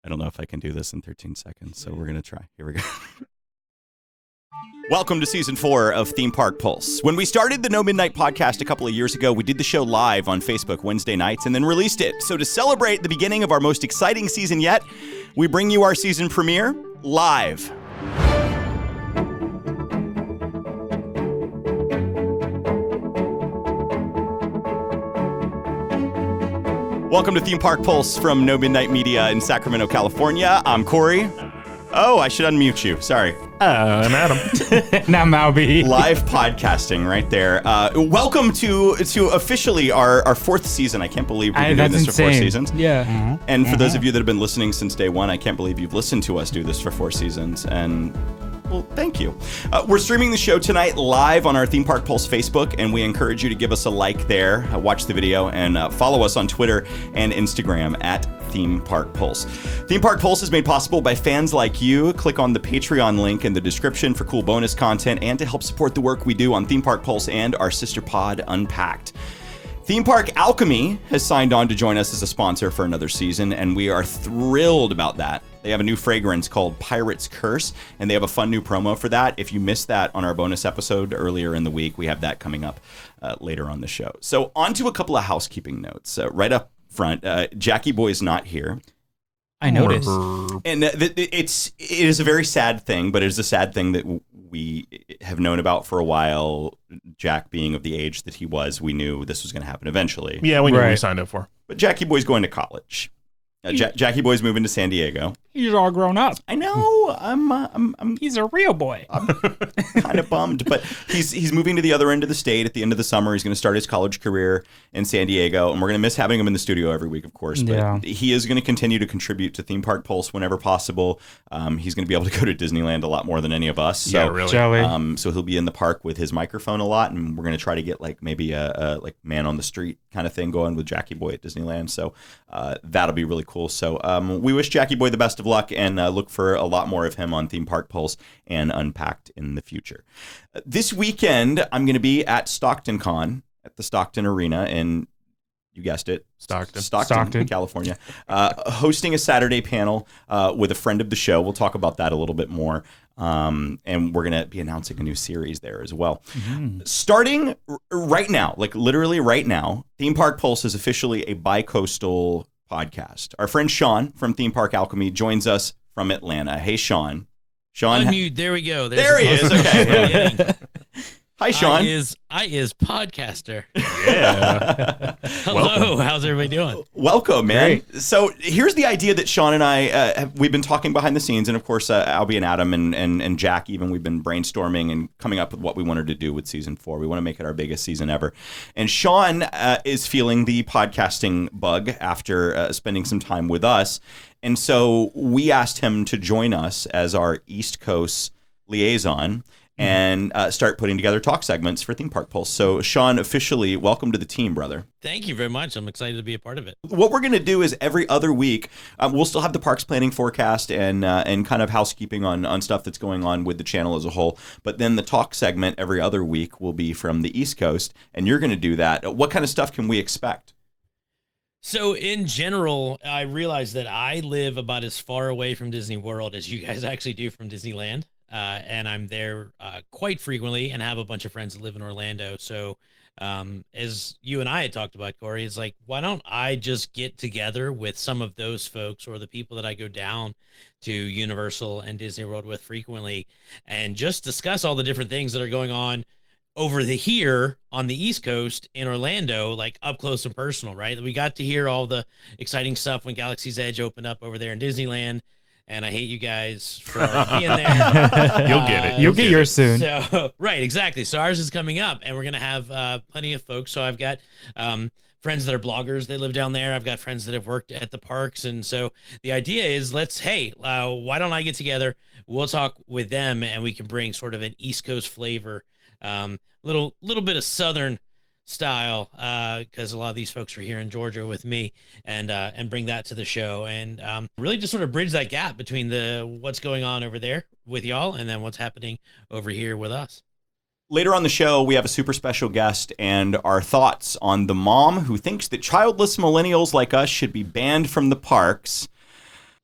I don't know if I can do this in 13 seconds, so we're going to try. Here we go. Welcome to Season 4 of Theme Park Pulse. When we started the No Midnight podcast a couple of years ago, we did the show live on Facebook Wednesday nights and then released it. So to celebrate the beginning of our most exciting season yet, we bring you our season premiere live. Welcome to Theme Park Pulse from No Midnight Media in Sacramento, California. I'm Corey. Oh, I should unmute you. Sorry. I'm Adam. Now Malby. Live podcasting right there. Welcome to officially our fourth season. I can't believe we've been doing this for 4 seasons. Yeah. Mm-hmm. And for those of you that have been listening since day one, I can't believe you've listened to us do this for 4 seasons. And well, thank you. We're streaming the show tonight live on our Theme Park Pulse Facebook, and we encourage you to give us a like there, watch the video, and follow us on Twitter and Instagram at Theme Park Pulse. Theme Park Pulse is made possible by fans like you. Click on the Patreon link in the description for cool bonus content and to help support the work we do on Theme Park Pulse and our sister pod, Unpacked. Theme Park Alchemy has signed on to join us as a sponsor for another season, and we are thrilled about that. They have a new fragrance called Pirate's Curse, and they have a fun new promo for that. If you missed that on our bonus episode earlier in the week, we have that coming up later on the show. So on to a couple of housekeeping notes. Right up front, Jackie Boy's not here. I noticed. And it is a very sad thing, but it is a sad thing that we have known about for a while. Jack being of the age that he was, we knew this was going to happen eventually. Yeah, we knew what we signed up for. But Jackie Boy's going to college. Jackie Boy's moving to San Diego. He's all grown up. I know. He's a real boy. I'm kind of bummed, but he's moving to the other end of the state at the end of the summer. He's going to start his college career in San Diego, and we're going to miss having him in the studio every week, of course. But he is going to continue to contribute to Theme Park Pulse whenever possible. He's going to be able to go to Disneyland a lot more than any of us. So, yeah, really. Jelly. So he'll be in the park with his microphone a lot, and we're going to try to get like maybe a like man on the street kind of thing going with Jackie Boy at Disneyland. So that'll be really cool. So we wish Jackie Boy the best of luck and look for a lot more of him on Theme Park Pulse and Unpacked in the future. This weekend, I'm going to be at Stockton Con at the Stockton Arena in, you guessed it, Stockton, California, hosting a Saturday panel with a friend of the show. We'll talk about that a little bit more. And we're going to be announcing a new series there as well. Mm-hmm. Starting right now, like literally right now, Theme Park Pulse is officially a bi-coastal podcast. Our friend Sean from Theme Park Alchemy joins us from Atlanta. Hey, Sean. Unmute. There we go. There he is. Okay. Hi, Sean. I is podcaster. Yeah. Hello. How's everybody doing? Welcome, man. Great. So here's the idea that Sean and I, we've been talking behind the scenes, and of course, Albie and Adam and Jack even, we've been brainstorming and coming up with what we wanted to do with season 4. We want to make it our biggest season ever. And Sean is feeling the podcasting bug after spending some time with us. And so we asked him to join us as our East Coast liaison and start putting together talk segments for Theme Park Pulse. So, Sean, officially, welcome to the team, brother. Thank you very much. I'm excited to be a part of it. What we're going to do is every other week, we'll still have the parks planning forecast and kind of housekeeping on stuff that's going on with the channel as a whole. But then the talk segment every other week will be from the East Coast, and you're going to do that. What kind of stuff can we expect? So in general, I realize that I live about as far away from Disney World as you guys actually do from Disneyland. And I'm there quite frequently and have a bunch of friends that live in Orlando. So as you and I had talked about, Corey, it's like, why don't I just get together with some of those folks or the people that I go down to Universal and Disney World with frequently and just discuss all the different things that are going on over here on the East Coast in Orlando, like up close and personal, right? We got to hear all the exciting stuff when Galaxy's Edge opened up over there in Disneyland. And I hate you guys for being there. You'll get it. You'll get yours soon. So, right, exactly. So ours is coming up, and we're going to have plenty of folks. So I've got friends that are bloggers. They live down there. I've got friends that have worked at the parks. And so the idea is why don't I get together? We'll talk with them, and we can bring sort of an East Coast flavor, little bit of Southern style, because a lot of these folks are here in Georgia with me, and bring that to the show, and really just sort of bridge that gap between what's going on over there with y'all and then what's happening over here with us. Later on the show, we have a super special guest and our thoughts on the mom who thinks that childless millennials like us should be banned from the parks.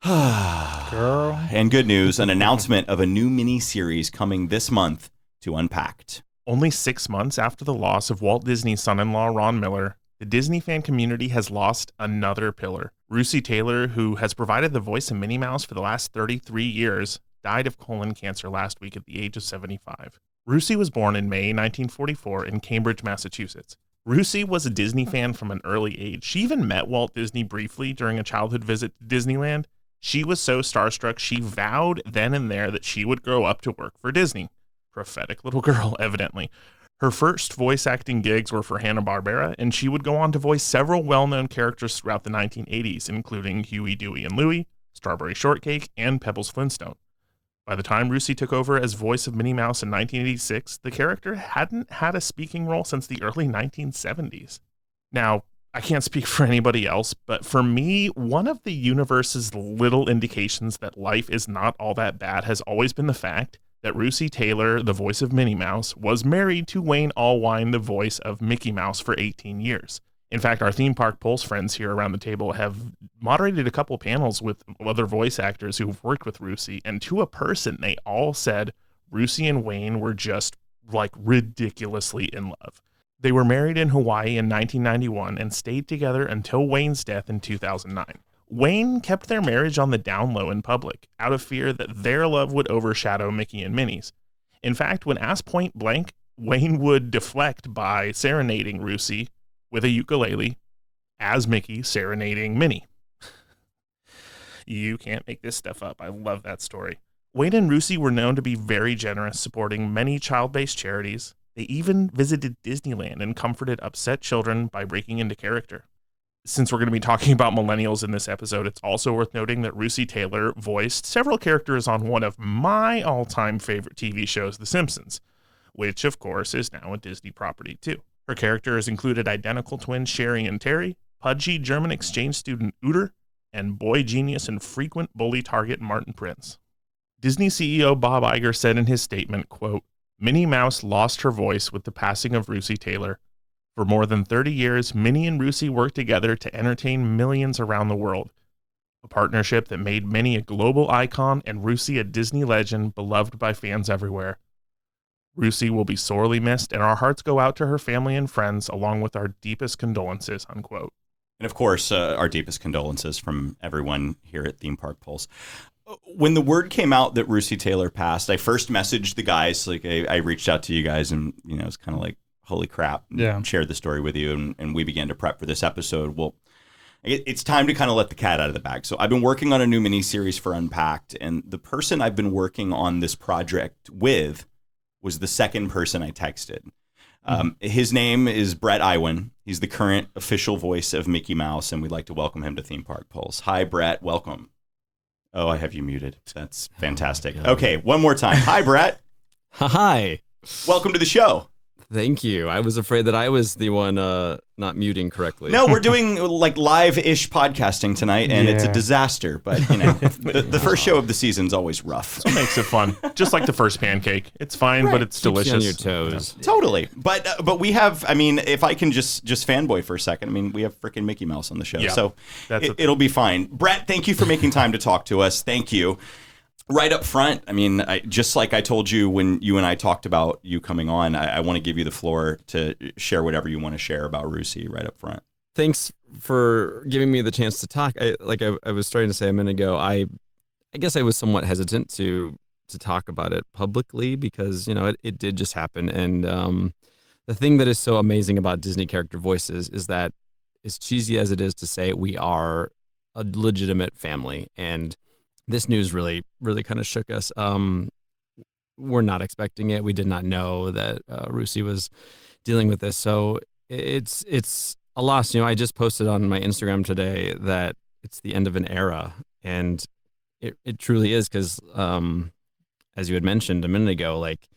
Girl. And good news, an announcement of a new mini-series coming this month to Unpacked. Only 6 months after the loss of Walt Disney's son-in-law, Ron Miller, the Disney fan community has lost another pillar. Russi Taylor, who has provided the voice of Minnie Mouse for the last 33 years, died of colon cancer last week at the age of 75. Russi was born in May 1944 in Cambridge, Massachusetts. Russi was a Disney fan from an early age. She even met Walt Disney briefly during a childhood visit to Disneyland. She was so starstruck, she vowed then and there that she would grow up to work for Disney. Prophetic little girl, evidently. Her first voice acting gigs were for Hanna-Barbera, and she would go on to voice several well-known characters throughout the 1980s, including Huey, Dewey, and Louie, Strawberry Shortcake, and Pebbles Flintstone. By the time Russi took over as voice of Minnie Mouse in 1986, the character hadn't had a speaking role since the early 1970s. Now, I can't speak for anybody else, but for me, one of the universe's little indications that life is not all that bad has always been the fact that Russi Taylor, the voice of Minnie Mouse, was married to Wayne Allwine, the voice of Mickey Mouse, for 18 years. In fact, our Theme Park Pulse friends here around the table have moderated a couple panels with other voice actors who've worked with Russi, and to a person, they all said Russi and Wayne were just, like, ridiculously in love. They were married in Hawaii in 1991 and stayed together until Wayne's death in 2009. Wayne kept their marriage on the down low in public, out of fear that their love would overshadow Mickey and Minnie's. In fact, when asked point blank, Wayne would deflect by serenading Russi with a ukulele as Mickey serenading Minnie. You can't make this stuff up. I love that story. Wayne and Russi were known to be very generous, supporting many child-based charities. They even visited Disneyland and comforted upset children by breaking into character. Since we're going to be talking about millennials in this episode, it's also worth noting that Russi Taylor voiced several characters on one of my all-time favorite TV shows, The Simpsons, which, of course, is now a Disney property, too. Her characters included identical twins Sherry and Terry, pudgy German exchange student Uter, and boy genius and frequent bully target Martin Prince. Disney CEO Bob Iger said in his statement, quote, "Minnie Mouse lost her voice with the passing of Russi Taylor. For more than 30 years, Minnie and Russi worked together to entertain millions around the world. A partnership that made Minnie a global icon and Russi a Disney legend beloved by fans everywhere. Russi will be sorely missed, and our hearts go out to her family and friends, along with our deepest condolences," unquote. And of course, our deepest condolences from everyone here at Theme Park Pulse. When the word came out that Russi Taylor passed, I first messaged the guys. Like I reached out to you guys, and it's kind of like, holy crap, Yeah. shared the story with you, and we began to prep for this episode. Well, it's time to kind of let the cat out of the bag. So I've been working on a new mini-series for Unpacked, and the person I've been working on this project with was the second person I texted. His name is Bret Iwan. He's the current official voice of Mickey Mouse, and we'd like to welcome him to Theme Park Pulse. Hi, Bret. Welcome. Oh, I have you muted. That's fantastic. Okay, one more time. Hi, Bret. Hi. Welcome to the show. Thank you. I was afraid that I was the one not muting correctly. No, we're doing like live-ish podcasting tonight, and it's a Yeah. disaster. But the first show of the season's always rough. It makes it fun. Just like the first pancake. It's fine, but it's Keeps you delicious. on your toes. Totally. But we have, if I can just fanboy for a second, we have freaking Mickey Mouse on the show. Yeah, So that's the it'll be fine. Bret, thank you for making time to talk to us. Thank you. Right up front, just like I told you when you and I talked about you coming on, I want to give you the floor to share whatever you want to share about Russi right up front. Thanks for giving me the chance to talk. I was starting to say a minute ago, I guess I was somewhat hesitant to talk about it publicly because, it did just happen. And the thing that is so amazing about Disney character voices is that, as cheesy as it is to say, we are a legitimate family. And this news really, really kind of shook us. We're not expecting it. We did not know that Russi was dealing with this. So it's a loss. I just posted on my Instagram today that it's the end of an era. And it truly is because, as you had mentioned a minute ago, like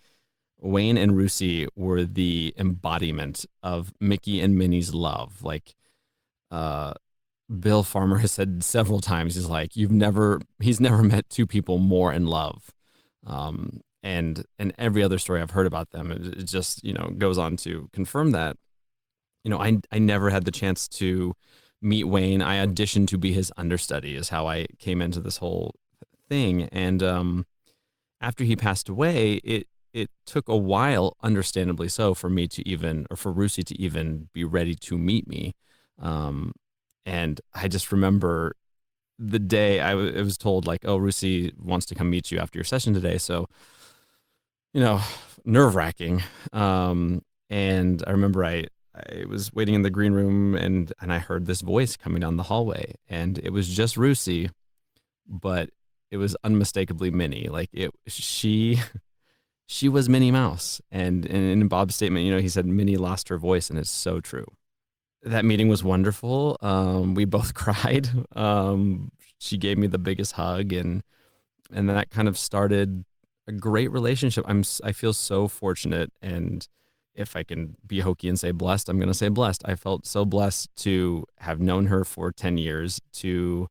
Wayne and Russi were the embodiment of Mickey and Minnie's love. Like, Bill Farmer has said several times, he's like, he's never met two people more in love. And every other story I've heard about them, it just, goes on to confirm that. I never had the chance to meet Wayne. I auditioned to be his understudy is how I came into this whole thing. And after he passed away, it took a while, understandably so, for me to even, or for Russi to even be ready to meet me. And I just remember the day I was told, like, oh, Russi wants to come meet you after your session today. So, nerve wracking. And I remember I was waiting in the green room and I heard this voice coming down the hallway, and it was just Russi, but it was unmistakably Minnie. Like she was Minnie Mouse. And in Bob's statement, he said Minnie lost her voice, and it's so true. That meeting was wonderful. We both cried. She gave me the biggest hug, and that kind of started a great relationship. I feel so fortunate, and if I can be hokey and say blessed, I'm going to say blessed. I felt so blessed to have known her for 10 years, to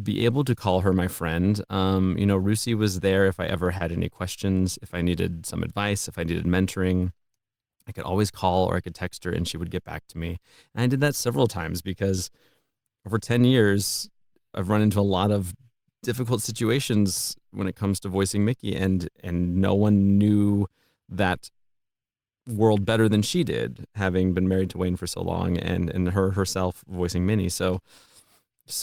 be able to call her my friend. Russi was there if I ever had any questions, if I needed some advice, if I needed mentoring. I could always call or I could text her and she would get back to me. And I did that several times because over 10 years, I've run into a lot of difficult situations when it comes to voicing Mickey, and no one knew that world better than she did, having been married to Wayne for so long, and herself voicing Minnie. So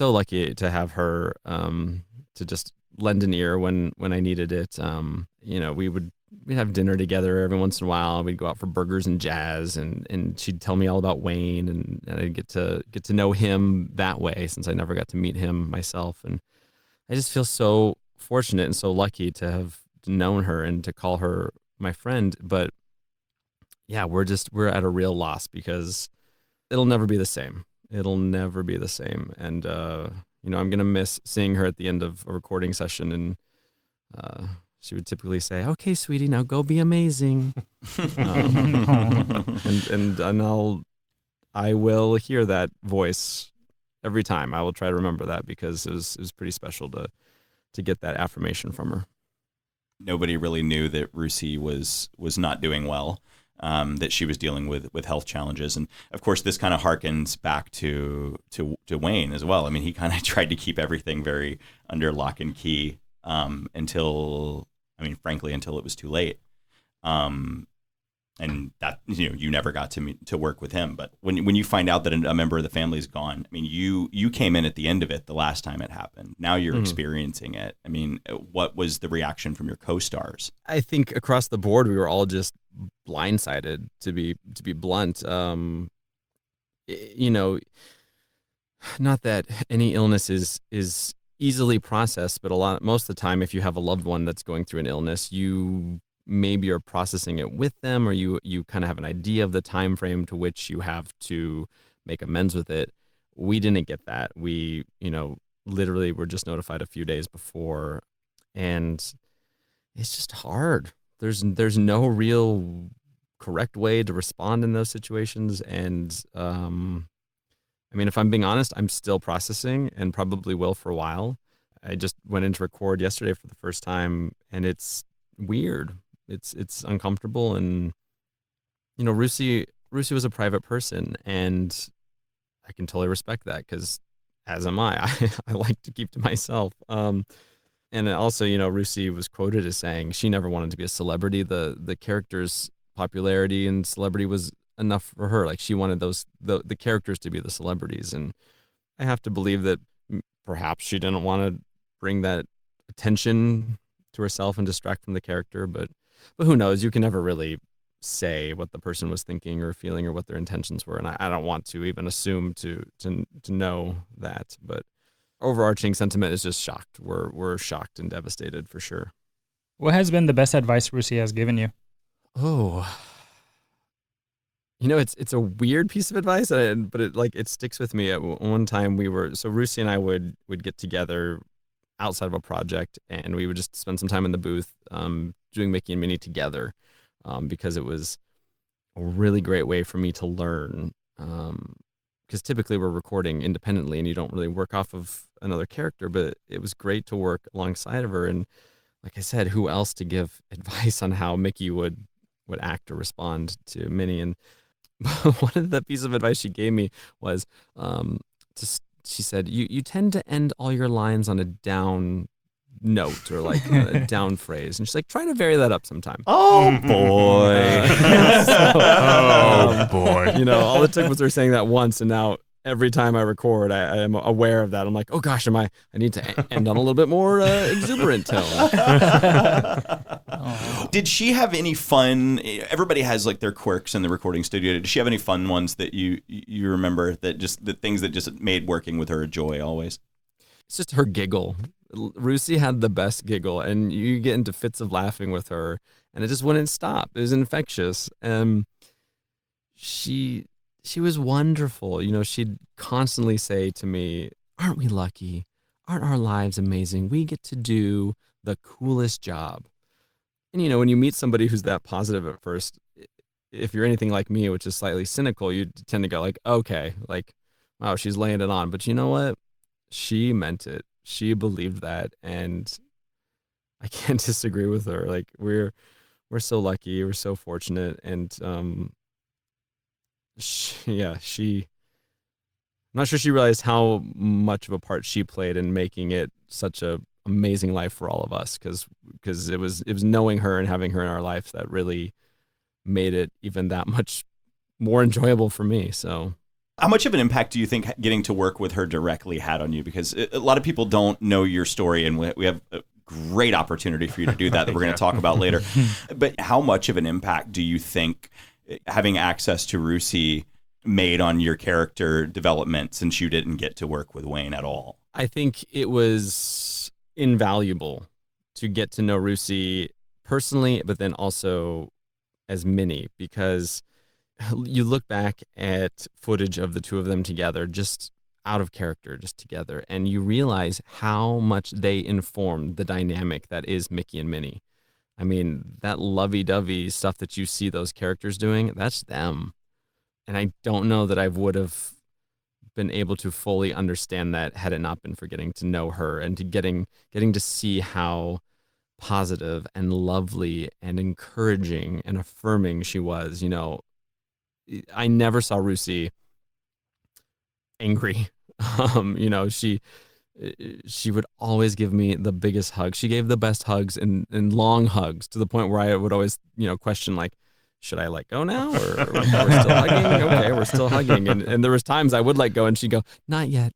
lucky to have her to just lend an ear when I needed it. We'd have dinner together every once in a while. We'd go out for burgers and jazz, and she'd tell me all about Wayne, and I'd get to know him that way, since I never got to meet him myself. And I just feel so fortunate and so lucky to have known her and to call her my friend. But yeah, we're at a real loss because it'll never be the same. It'll never be the same. And I'm gonna miss seeing her at the end of a recording session, and she would typically say, "Okay, sweetie, now go be amazing." And I will hear that voice every time. I will try to remember that because it was pretty special to get that affirmation from her. Nobody really knew that Russi was not doing well, that she was dealing with health challenges. And of course, this kind of harkens back to Wayne as well. I mean, he kind of tried to keep everything very under lock and key until it was too late. And that, you never got to work with him. But when you find out that a member of the family is gone, I mean, you came in at the end of it the last time it happened. Now you're experiencing it. I mean, what was the reaction from your co-stars? I think across the board, we were all just blindsided, to be blunt. Not that any illness is easily processed, but most of the time, if you have a loved one that's going through an illness, you maybe are processing it with them, or you kind of have an idea of the time frame to which you have to make amends with it. We didn't get that. We, literally were just notified a few days before, and it's just hard. There's no real correct way to respond in those situations. And if I'm being honest, I'm still processing and probably will for a while. I just went in to record yesterday for the first time, and it's weird. It's uncomfortable. And Russi was a private person, and I can totally respect that, because as am I. I like to keep to myself. And also, Russi was quoted as saying she never wanted to be a celebrity. The character's popularity and celebrity was enough for her. Like, she wanted the characters to be the celebrities. And I have to believe that perhaps she didn't want to bring that attention to herself and distract from the character. But who knows? You can never really say what the person was thinking or feeling or what their intentions were. And I don't want to even assume to know that. But overarching sentiment is just shocked. We're shocked and devastated for sure. What has been the best advice Russi has given you? Oh, it's a weird piece of advice, but it sticks with me. At one time Russi and I would get together outside of a project, and we would just spend some time in the booth doing Mickey and Minnie together, because it was a really great way for me to learn. Because typically we're recording independently and you don't really work off of another character, but it was great to work alongside of her. And like I said, who else to give advice on how Mickey would act or respond to Minnie? And one of the pieces of advice she gave me was, she said, you tend to end all your lines on a down note or like a down phrase. And she's like, try to vary that up sometime. Oh, boy. Oh, boy. You know, all it took was her saying that once, and now every time I record, I am aware of that. I'm like, oh gosh, I need to end on a little bit more exuberant tone. Did she have any fun? Everybody has like their quirks in the recording studio. Did she have any fun ones that you remember, that just the things that just made working with her a joy always? It's just her giggle. Russi had the best giggle, and you get into fits of laughing with her, and it just wouldn't stop. It was infectious. She was wonderful. You know, she'd constantly say to me, aren't we lucky? Aren't our lives amazing? We get to do the coolest job. And, you know, when you meet somebody who's that positive at first, if you're anything like me, which is slightly cynical, you tend to go like, okay, like, wow, she's laying it on. But you know what? She meant it. She believed that. And I can't disagree with her. Like, we're so lucky. We're so fortunate. And, I'm not sure she realized how much of a part she played in making it such a amazing life for all of us, because it was knowing her and having her in our life that really made it even that much more enjoyable for me. So how much of an impact do you think getting to work with her directly had on you? Because a lot of people don't know your story, and we have a great opportunity for you to do that we're going to talk about later. But how much of an impact do you think having access to Russi made on your character development, since you didn't get to work with Wayne at all? I think it was invaluable to get to know Russi personally, but then also as Minnie, because you look back at footage of the two of them together, just out of character, just together, and you realize how much they informed the dynamic that is Mickey and Minnie. I mean, that lovey-dovey stuff that you see those characters doing, that's them. And I don't know that I would have been able to fully understand that had it not been for getting to know her and to getting to see how positive and lovely and encouraging and affirming she was. You know, I never saw Russi angry. You know, she would always give me the biggest hug. She gave the best hugs and long hugs, to the point where I would always, you know, question, like, should I let go now, or we're still hugging? Okay, we're still hugging. And there was times I would let go, and she'd go, not yet.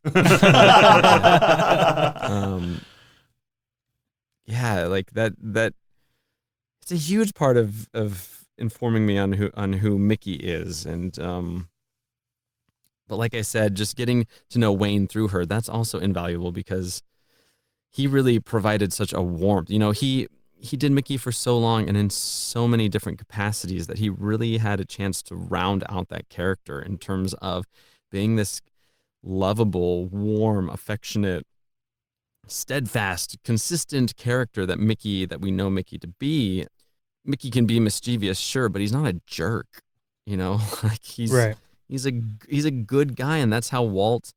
Yeah, like that it's a huge part of informing me on who Mickey is. And but like I said, just getting to know Wayne through her, that's also invaluable, because he really provided such a warmth. You know, he did Mickey for so long and in so many different capacities that he really had a chance to round out that character in terms of being this lovable, warm, affectionate, steadfast, consistent character that we know Mickey to be. Mickey can be mischievous, sure, but he's not a jerk, you know? Like, he's Right. He's a good guy, and that's how Walt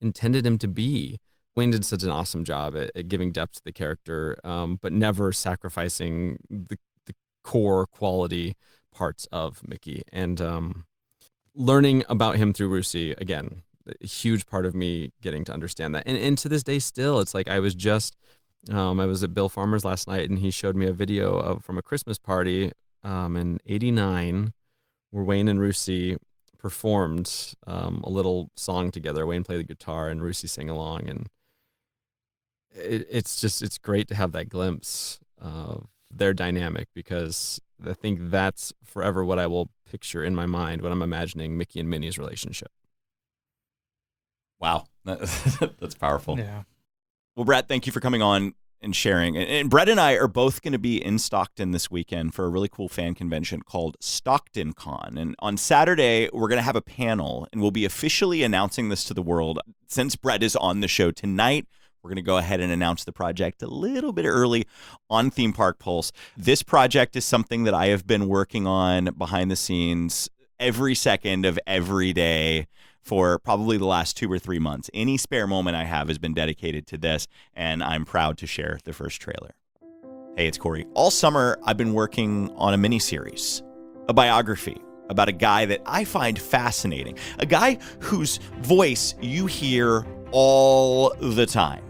intended him to be. Wayne did such an awesome job at giving depth to the character, but never sacrificing the core quality parts of Mickey. And learning about him through Russi, again, a huge part of me getting to understand that. And to this day still, it's like I was at Bill Farmer's last night, and he showed me a video from a Christmas party in '89 where Wayne and Russi performed a little song together. Wayne played the guitar and Russi sang along, and it's great to have that glimpse of their dynamic, because I think that's forever what I will picture in my mind when I'm imagining Mickey and Minnie's relationship. Wow, that's powerful. Yeah. Well, Bret, thank you for coming on and sharing. And Bret and I are both going to be in Stockton this weekend for a really cool fan convention called Stockton Con. And on Saturday, we're going to have a panel, and we'll be officially announcing this to the world. Since Bret is on the show tonight, we're going to go ahead and announce the project a little bit early on Theme Park Pulse. This project is something that I have been working on behind the scenes every second of every day for probably the last 2 or 3 months. Any spare moment I have has been dedicated to this, and I'm proud to share the first trailer. Hey, it's Corey. All summer, I've been working on a miniseries, a biography about a guy that I find fascinating, a guy whose voice you hear all the time.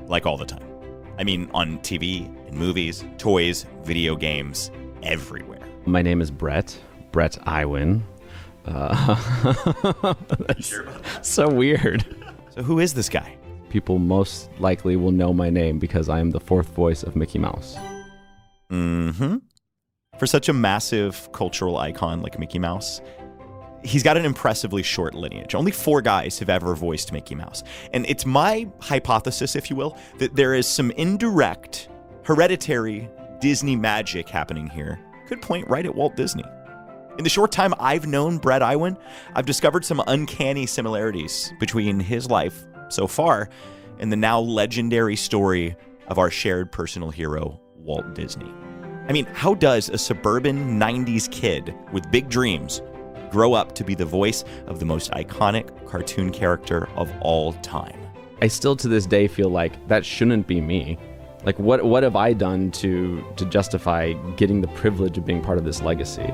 Like all the time. I mean, on TV, in movies, toys, video games, everywhere. My name is Bret Iwan. That's Sure about that? so weird. So who is this guy? People most likely will know my name because I am the fourth voice of Mickey Mouse. Mm-hmm. For such a massive cultural icon like Mickey Mouse, he's got an impressively short lineage. Only 4 guys have ever voiced Mickey Mouse. And it's my hypothesis, if you will, that there is some indirect, hereditary Disney magic happening here. Could point right at Walt Disney. In the short time I've known Bret Iwan, I've discovered some uncanny similarities between his life so far and the now legendary story of our shared personal hero, Walt Disney. I mean, how does a suburban 90s kid with big dreams grow up to be the voice of the most iconic cartoon character of all time? I still to this day feel like that shouldn't be me. Like, what have I done to justify getting the privilege of being part of this legacy?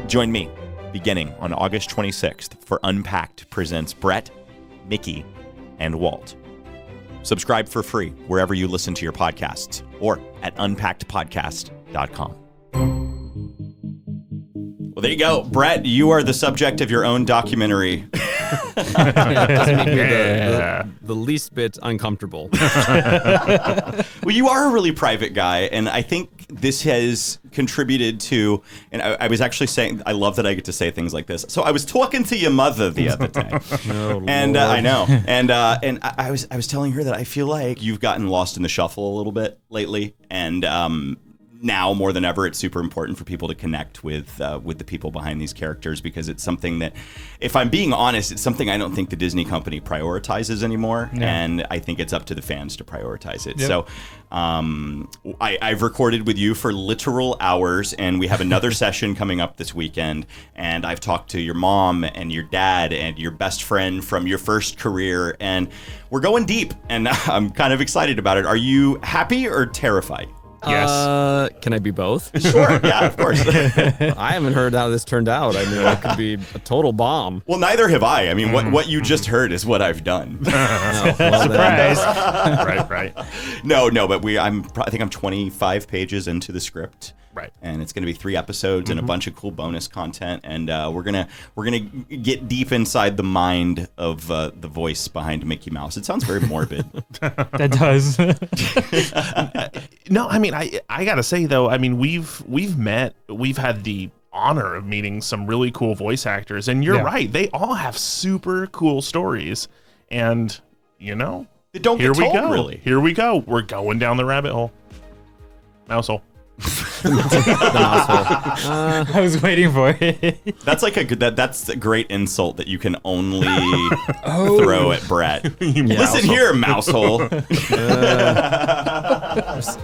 Join me beginning on August 26th for Unpacked presents Bret, Mickey, and Walt. Subscribe for free wherever you listen to your podcasts or at unpackedpodcast.com. Well, there you go. Bret, you are the subject of your own documentary. Doesn't make me the least bit uncomfortable. Well, you are a really private guy, and I think this has contributed to, and I was actually saying, I love that I get to say things like this. So I was talking to your mother the other day, and I know, and I was telling her that I feel like you've gotten lost in the shuffle a little bit lately, and now more than ever, it's super important for people to connect with the people behind these characters, because it's something that, if I'm being honest, it's something I don't think the Disney company prioritizes anymore, and I think it's up to the fans to prioritize it. Yep. So I've recorded with you for literal hours, and we have another session coming up this weekend, and I've talked to your mom and your dad and your best friend from your first career, and we're going deep, and I'm kind of excited about it. Are you happy or terrified? Yes. Can I be both? Sure, yeah, of course. I haven't heard how this turned out. I mean, it could be a total bomb. Well, neither have I. I mean, what you just heard is what I've done. Surprise. Right. No, but I think I'm 25 pages into the script. Right. And it's going to be 3 episodes and a bunch of cool bonus content, and we're gonna get deep inside the mind of the voice behind Mickey Mouse. It sounds very morbid. That does. No, I mean, I gotta say though, I mean, we've had the honor of meeting some really cool voice actors, and you're right, they all have super cool stories, and you know, They don't here get we told, go. really. Here we go. We're going down the rabbit hole. Mouse hole. I was waiting for it. That's like that's a great insult that you can only throw at Bret. Listen here, mousehole.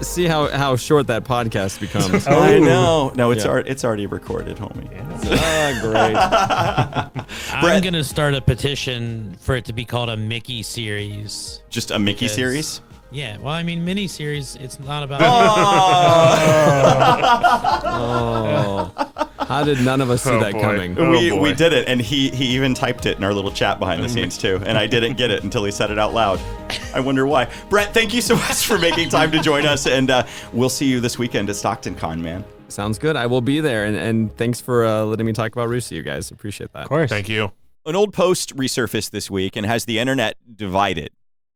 See how short that podcast becomes. I know. No, it's already recorded, homie. Great. I'm going to start a petition for it to be called a Mickey series. Just a Mickey series? Yeah, well, I mean, mini series, it's not about... How did none of us see that boy. coming? We did it, and he even typed it in our little chat behind the scenes, too, and I didn't get it until he said it out loud. I wonder why. Bret, thank you so much for making time to join us, and we'll see you this weekend at Stockton Con, man. Sounds good. I will be there, and thanks for letting me talk about Russi, you guys. Appreciate that. Of course. Thank you. An old post resurfaced this week and has the internet divided.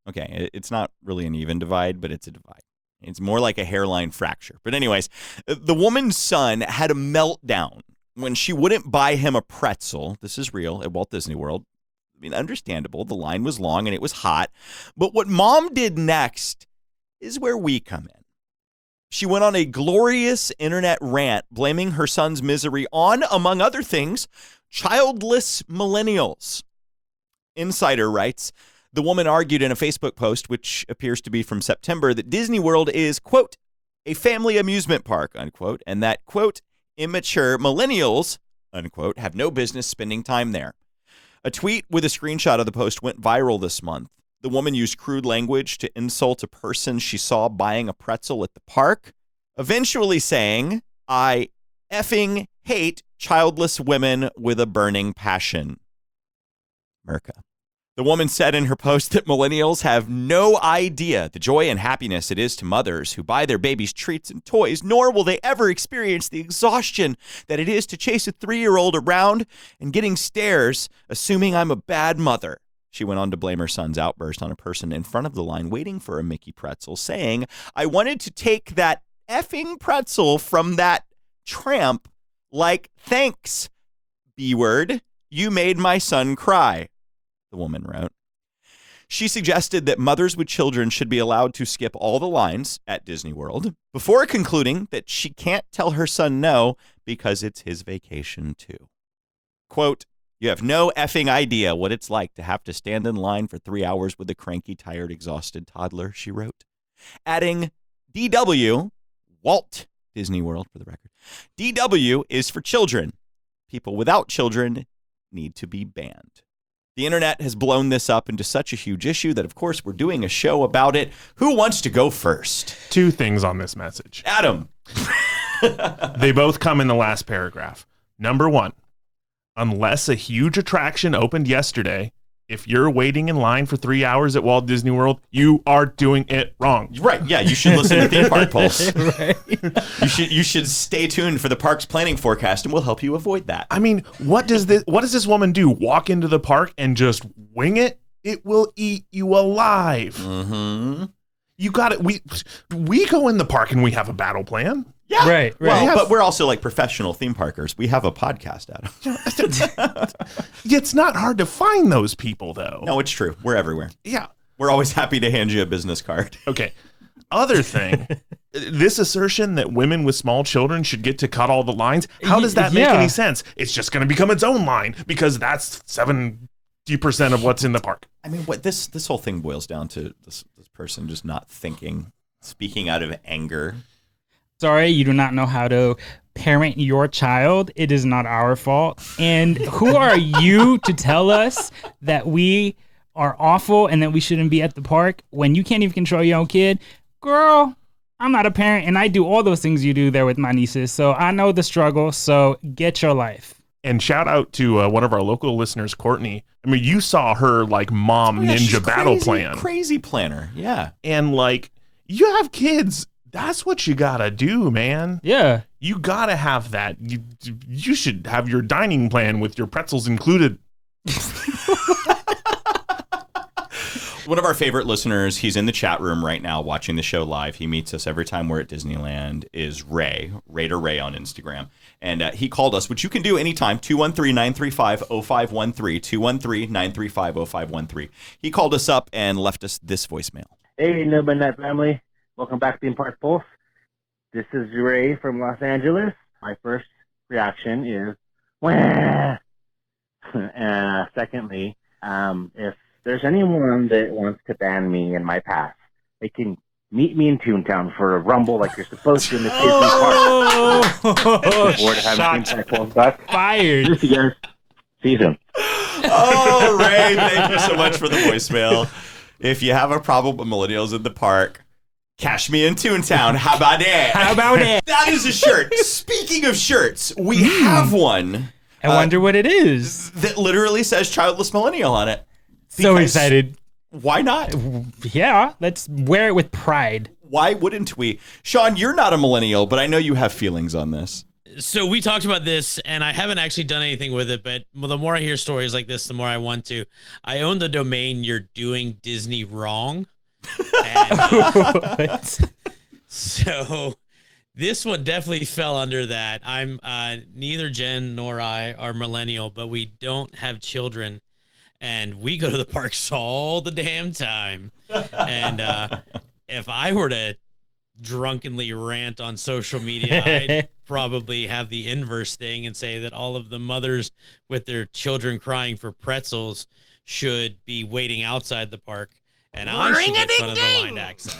Okay, it's not really an even divide, but it's a divide. It's more like a hairline fracture. But anyways, the woman's son had a meltdown when she wouldn't buy him a pretzel. This is real at Walt Disney World. I mean, understandable. The line was long and it was hot. But what mom did next is where we come in. She went on a glorious internet rant blaming her son's misery on, among other things, childless millennials. Insider writes, the woman argued in a Facebook post, which appears to be from September, that Disney World is, quote, a family amusement park, unquote, and that, quote, immature millennials, unquote, have no business spending time there. A tweet with a screenshot of the post went viral this month. The woman used crude language to insult a person she saw buying a pretzel at the park, eventually saying, I effing hate childless women with a burning passion. Merca. The woman said in her post that millennials have no idea the joy and happiness it is to mothers who buy their babies treats and toys, nor will they ever experience the exhaustion that it is to chase a 3-year-old around and getting stares, assuming I'm a bad mother. She went on to blame her son's outburst on a person in front of the line waiting for a Mickey pretzel, saying, I wanted to take that effing pretzel from that tramp, like, thanks, B-word, you made my son cry, the woman wrote. She suggested that mothers with children should be allowed to skip all the lines at Disney World before concluding that she can't tell her son no because it's his vacation too. Quote, you have no effing idea what it's like to have to stand in line for 3 hours with a cranky, tired, exhausted toddler, she wrote. Adding, DW, Walt Disney World for the record. DW is for children. People without children need to be banned. The internet has blown this up into such a huge issue that, of course, we're doing a show about it. Who wants to go first? 2 things on this message. Adam. They both come in the last paragraph. Number 1, unless a huge attraction opened yesterday, if you're waiting in line for 3 hours at Walt Disney World, you are doing it wrong. Right. Yeah, you should listen to Theme Park Pulse. Right. You should stay tuned for the park's planning forecast, and we'll help you avoid that. I mean, what does this woman do? Walk into the park and just wing it? It will eat you alive. Mm-hmm. You got it. We go in the park and we have a battle plan. Yeah. Right. Well, but we're also like professional theme parkers. We have a podcast, Adam. It's not hard to find those people, though. No, it's true. We're everywhere. Yeah. We're always happy to hand you a business card. Okay. Other thing, this assertion that women with small children should get to cut all the lines, how does that make any sense? It's just going to become its own line because that's 70% of what's in the park. I mean, what this whole thing boils down to this person just not thinking, speaking out of anger. Sorry, you do not know how to parent your child. It is not our fault. And who are you to tell us that we are awful and that we shouldn't be at the park when you can't even control your own kid? Girl, I'm not a parent and I do all those things you do there with my nieces. So I know the struggle. So get your life. And shout out to one of our local listeners, Courtney. I mean, you saw her like mom ninja battle plan. Crazy planner. Yeah. And like, you have kids. That's what you gotta do, man. Yeah. You gotta have that. You should have your dining plan with your pretzels included. One of our favorite listeners, he's in the chat room right now watching the show live. He meets us every time we're at Disneyland, is Ray, Raider Ray on Instagram. And he called us, which you can do anytime, 213-935-0513, 213-935-0513. He called us up and left us this voicemail. Hey, No Midnight family. Welcome back to Theme Park Pulse. This is Ray from Los Angeles. My first reaction is, wah! Secondly, if there's anyone that wants to ban me in my past, they can meet me in Toontown for a rumble like you're supposed to in the Disney Park. Looking forward to having Theme Park Pulse back. Fired. See you guys. See you soon. Oh, Ray, thank you so much for the voicemail. If you have a problem with millennials in the park, cash me in Toontown. How about it? How about it? That is a shirt. Speaking of shirts, we have one. I wonder what it is. That literally says Childless Millennial on it. So Because excited. Why not? Yeah, let's wear it with pride. Why wouldn't we? Sean, you're not a millennial, but I know you have feelings on this. So we talked about this, and I haven't actually done anything with it, but the more I hear stories like this, the more I want to. I own the domain You're Doing Disney Wrong. And, so this one definitely fell under that. I'm neither Jen nor I are millennial, but we don't have children, and we go to the parks all the damn time. And if I were to drunkenly rant on social media, I'd probably have the inverse thing and say that all of the mothers with their children crying for pretzels should be waiting outside the park, and I should get fun of the line access.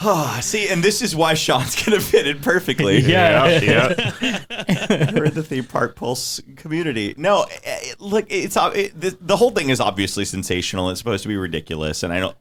Oh, see, and this is why Sean's going to fit in perfectly. Yeah. For the Theme Park Pulse community. No, look, the whole thing is obviously sensational. It's supposed to be ridiculous, and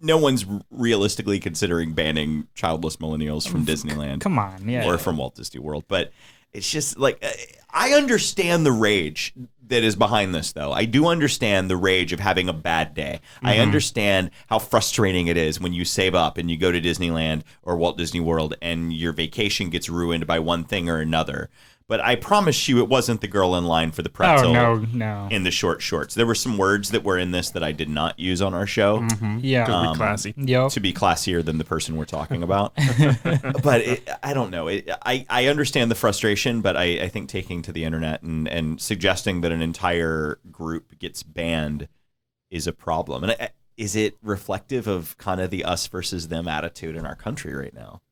no one's realistically considering banning childless millennials from Disneyland. Come on, yeah. Or from Walt Disney World. But it's just like, I understand the rage that is behind this, though. I do understand the rage of having a bad day. I understand how frustrating it is when you save up and you go to Disneyland or Walt Disney World and your vacation gets ruined by one thing or another. But I promise you it wasn't the girl in line for the pretzel no. in the short shorts. There were some words that were in this that I did not use on our show. Yeah. To be classy. Yep. To be classier than the person we're talking about. But I don't know. I understand the frustration, but I think taking to the internet and suggesting that an entire group gets banned is a problem. And is it reflective of kind of the us versus them attitude in our country right now?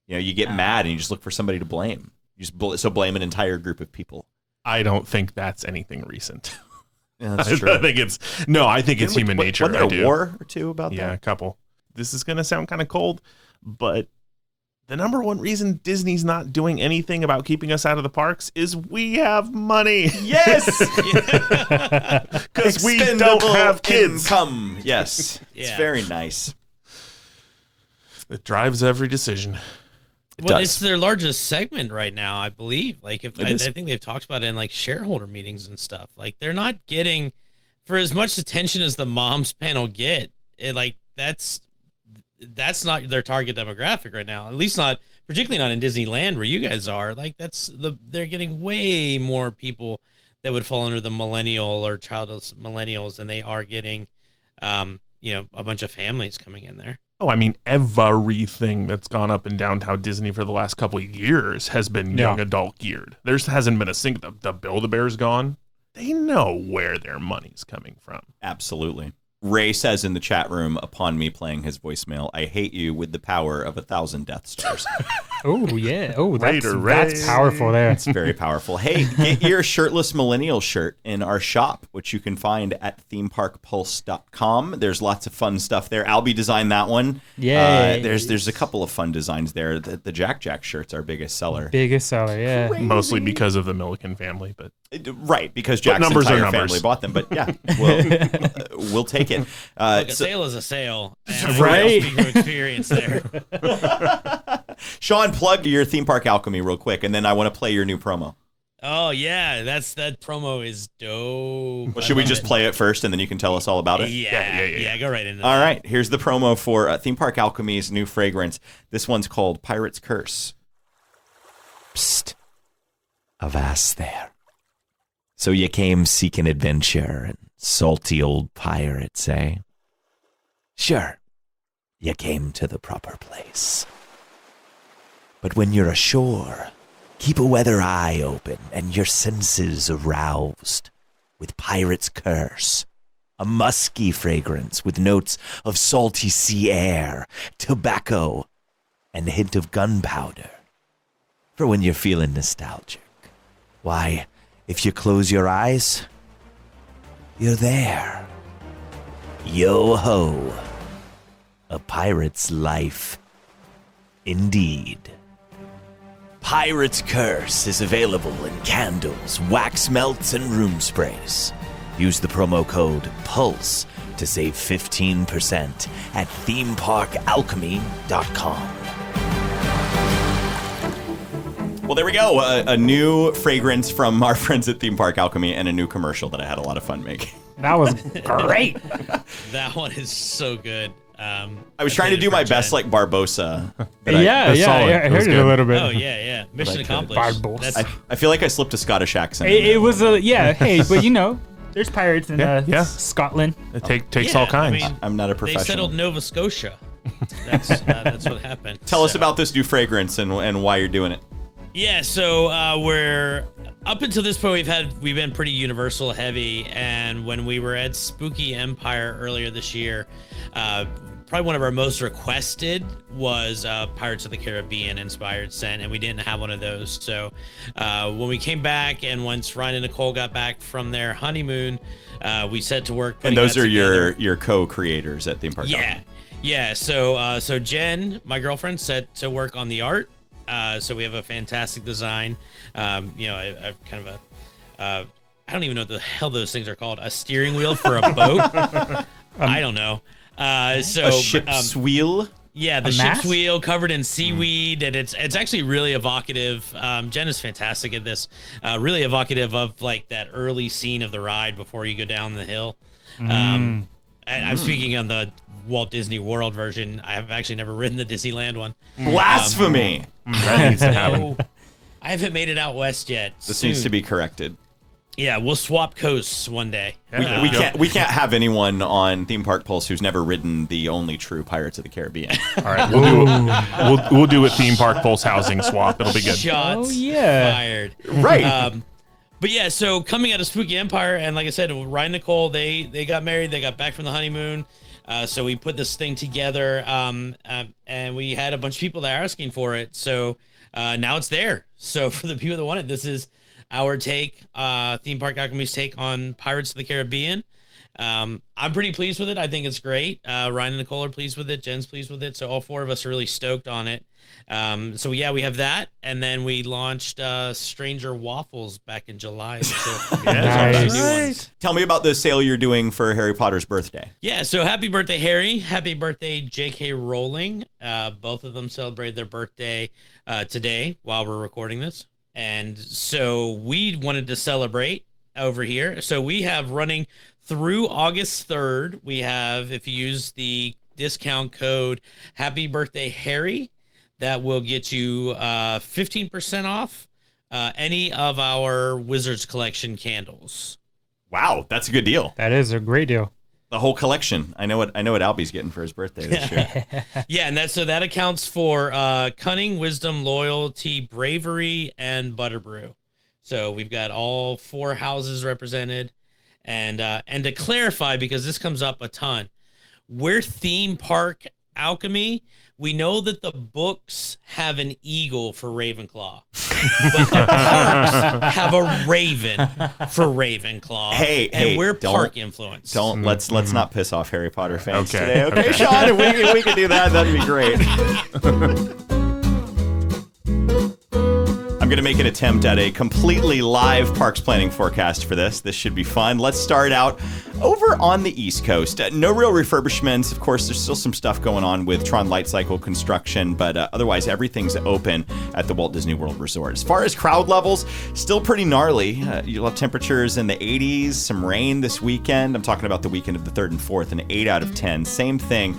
You know, you get mad and you just look for somebody to blame. You just blame an entire group of people. I don't think that's anything recent. Yeah, that's true. I think it's human nature. Wasn't there a war or two about that? Yeah, a couple. This is going to sound kind of cold, but the number one reason Disney's not doing anything about keeping us out of the parks is we have money. Yes! Because we don't have kids. Income. Yes. Yeah. It's very nice. It drives every decision. Well, it's their largest segment right now, I believe. Like, I think they've talked about it in like shareholder meetings and stuff. Like, they're not getting for as much attention as the moms panel get. That's not their target demographic right now. At least not, particularly not in Disneyland where you guys are. Like, they're getting way more people that would fall under the millennial or childless millennials than they are getting, a bunch of families coming in there. Oh, I mean, everything that's gone up in downtown Disney for the last couple of years has been young adult geared. There hasn't been a single. The Build-A-Bear's gone. They know where their money's coming from. Absolutely. Ray says in the chat room, upon me playing his voicemail, I hate you with the power of 1,000 Death Stars. Oh, yeah. Oh, Raider that's powerful there. It's very powerful. Hey, get your Shirtless Millennial shirt in our shop, which you can find at themeparkpulse.com. There's lots of fun stuff there. Albie designed that one. Yeah. There's a couple of fun designs there. The Jack Jack shirt's our biggest seller. Biggest seller, yeah. Crazy. Mostly because of the Milliken family, but right, because Jack's numbers are entire numbers. family bought them. But yeah, we'll take it. Look, a sale is a sale. And Right. Speak from experience there. Sean, plug your theme park alchemy real quick, and then I want to play your new promo. Oh yeah, that promo is dope. Well, should we just play it first, and then you can tell us all about it? Yeah. Go right into All that. right, here's the promo for Theme Park Alchemy's new fragrance. This one's called Pirate's Curse. Psst. Avast there. So you came seeking adventure and salty old pirates, eh? Sure, you came to the proper place. But when you're ashore, keep a weather eye open and your senses aroused with Pirate's Curse, a musky fragrance with notes of salty sea air, tobacco, and a hint of gunpowder. For when you're feeling nostalgic. Why, if you close your eyes, you're there. Yo-ho. A pirate's life. Indeed. Pirate's Curse is available in candles, wax melts, and room sprays. Use the promo code PULSE to save 15% at themeparkalchemy.com. Well, there we go. A new fragrance from our friends at Theme Park Alchemy and a new commercial that I had a lot of fun making. That was great. That one is so good. I was trying to do my best like Barbosa. but I heard it a little bit. Oh yeah. Mission accomplished. Barbosa. That's- I feel like I slipped a Scottish accent. It was hey, but there's pirates in Yeah. Scotland. it takes yeah, all kinds. I mean, I'm not a they professional. settled Nova Scotia. That's what happened. Tell us So- about this new fragrance and why you're doing it. Yeah, so we're up until this point we've been pretty Universal heavy, and when we were at Spooky Empire earlier this year, probably one of our most requested was Pirates of the Caribbean inspired scent, and we didn't have one of those. So when we came back, and once Ryan and Nicole got back from their honeymoon, we set to work. And those that are together. your co-creators at Theme Park Yeah, Alchemy. yeah. So Jen, my girlfriend, set to work on the art. So we have a fantastic design. I kind of I don't even know what the hell those things are called. A steering wheel for a boat. I don't know. So A ship's wheel. Yeah, the A ship's mast? wheel covered in seaweed, and it's actually really evocative. Jen is fantastic at this. Really evocative of like that early scene of the ride before you go down the hill. And I'm speaking on the Walt Disney World version. I have actually never ridden the Disneyland one. Blasphemy. That needs to happen. No, I haven't made it out west yet. This needs to be corrected. Yeah, we'll swap coasts one day. We can't have anyone on Theme Park Pulse who's never ridden the only true Pirates of the Caribbean. All right, we'll do a theme park pulse housing swap. It'll be good. Shots fired. Right. But yeah, so coming out of Spooky Empire, and like I said, Ryan and Nicole, they got married, they got back from the honeymoon. So we put this thing together, and we had a bunch of people that are asking for it. So now it's there. So for the people that want it, this is our take, Theme Park Alchemy's take on Pirates of the Caribbean. I'm pretty pleased with it. I think it's great. Ryan and Nicole are pleased with it. Jen's pleased with it. So all four of us are really stoked on it. So yeah, we have that, and then we launched Stranger Waffles back in July. So Nice. new ones. Tell me about the sale you're doing for Harry Potter's birthday. Yeah, so happy birthday, Harry. Happy birthday, J.K. Rowling. Both of them celebrated their birthday today while we're recording this. And so we wanted to celebrate over here. So we have running through August 3rd. We have, if you use the discount code Happy Birthday Harry, that will get you 15% off any of our Wizards Collection candles. Wow, that's a good deal. That is a great deal. The whole collection. I know what Albie's getting for his birthday this year. Yeah, and that accounts for cunning, wisdom, loyalty, bravery, and butterbrew. So we've got all four houses represented, and to clarify, because this comes up a ton, we're Theme Park Alchemy. We know that the books have an eagle for Ravenclaw, but the parks have a raven for Ravenclaw. Hey, we're don't- park influence. Let's not piss off Harry Potter fans Okay, today. Okay, okay. Sean, if we could do that, that'd be great. I'm going to make an attempt at a completely live parks planning forecast for this. This should be fun. Let's start out over on the East Coast. No real refurbishments. Of course, there's still some stuff going on with Tron Light Cycle construction, but otherwise everything's open at the Walt Disney World Resort. As far as crowd levels, still pretty gnarly. You'll have temperatures in the 80s, some rain this weekend. I'm talking about the weekend of the 3rd and 4th, an 8 out of 10. Same thing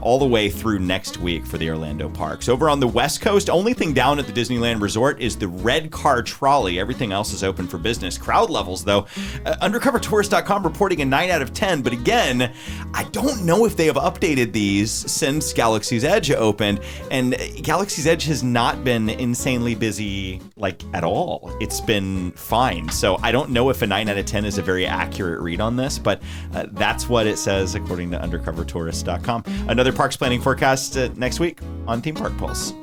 all the way through next week for the Orlando parks. Over on the West Coast, only thing down at the Disneyland Resort is the red car trolley. Everything else is open for business. Crowd levels, though, undercovertourist.com reporting a 9 out of 10. But again, I don't know if they have updated these since Galaxy's Edge opened. And Galaxy's Edge has not been insanely busy, like, at all. It's been fine. So I don't know if a 9 out of 10 is a very accurate read on this, but that's what it says according to undercovertourist.com. Another parks planning forecast next week on Theme Park Pulse.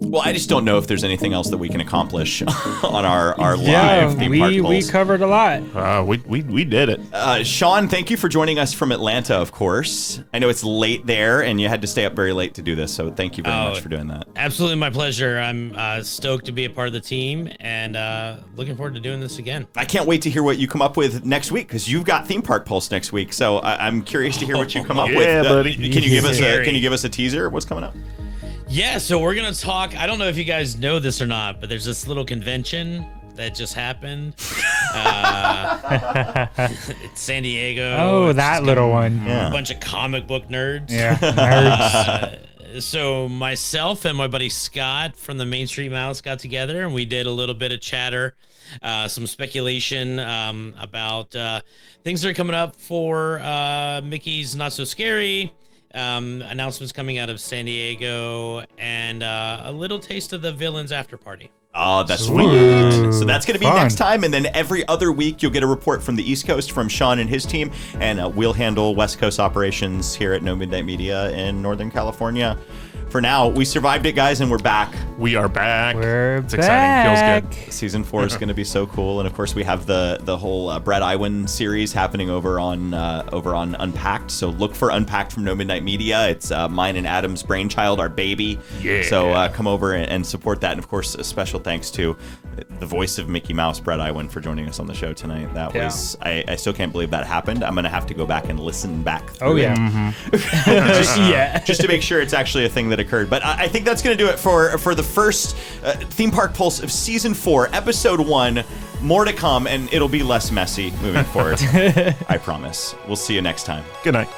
Well, I just don't know if there's anything else that we can accomplish on our live Theme Park Pulse. we covered a lot. We did it. Sean, thank you for joining us from Atlanta, of course. I know it's late there, and you had to stay up very late to do this, so thank you very much for doing that. Absolutely my pleasure. I'm stoked to be a part of the team, and looking forward to doing this again. I can't wait to hear what you come up with next week, because you've got Theme Park Pulse next week, so I'm curious to hear what you come up with. Yeah, buddy. Can you give us a teaser of what's coming up? Yeah, so we're going to talk. I don't know if you guys know this or not, but there's this little convention that just happened. It's San Diego. Oh, It's that just little one. Yeah. a bunch of comic book nerds. Yeah, nerds. So myself and my buddy Scott from the Main Street Mouse got together, and we did a little bit of chatter, some speculation about things that are coming up for Mickey's Not So Scary, announcements coming out of San Diego, and a little taste of the Villains After Party. Oh, that's Sweet. sweet. So that's going to be Fun. next time. And then every other week, you'll get a report from the East Coast from Sean and his team. And we'll handle West Coast operations here at No Midnight Media in Northern California for now, we survived it, guys, and we're back. We are back. It's exciting. Feels good. Season 4 is going to be so cool, and of course we have the whole Bret Iwan series happening over on Unpacked. So look for Unpacked from No Midnight Media. It's mine and Adam's brainchild, our baby. Yeah. So come over and support that, and of course a special thanks to the voice of Mickey Mouse, Bret Iwan, for joining us on the show tonight. That was I still can't believe that happened. I'm gonna have to go back and listen back through it. Just to make sure it's actually a thing that occurred. But I think that's gonna do it for the first Theme Park Pulse of Season 4, Episode 1. More to come, and it'll be less messy moving forward. I promise. We'll see you next time. Good night.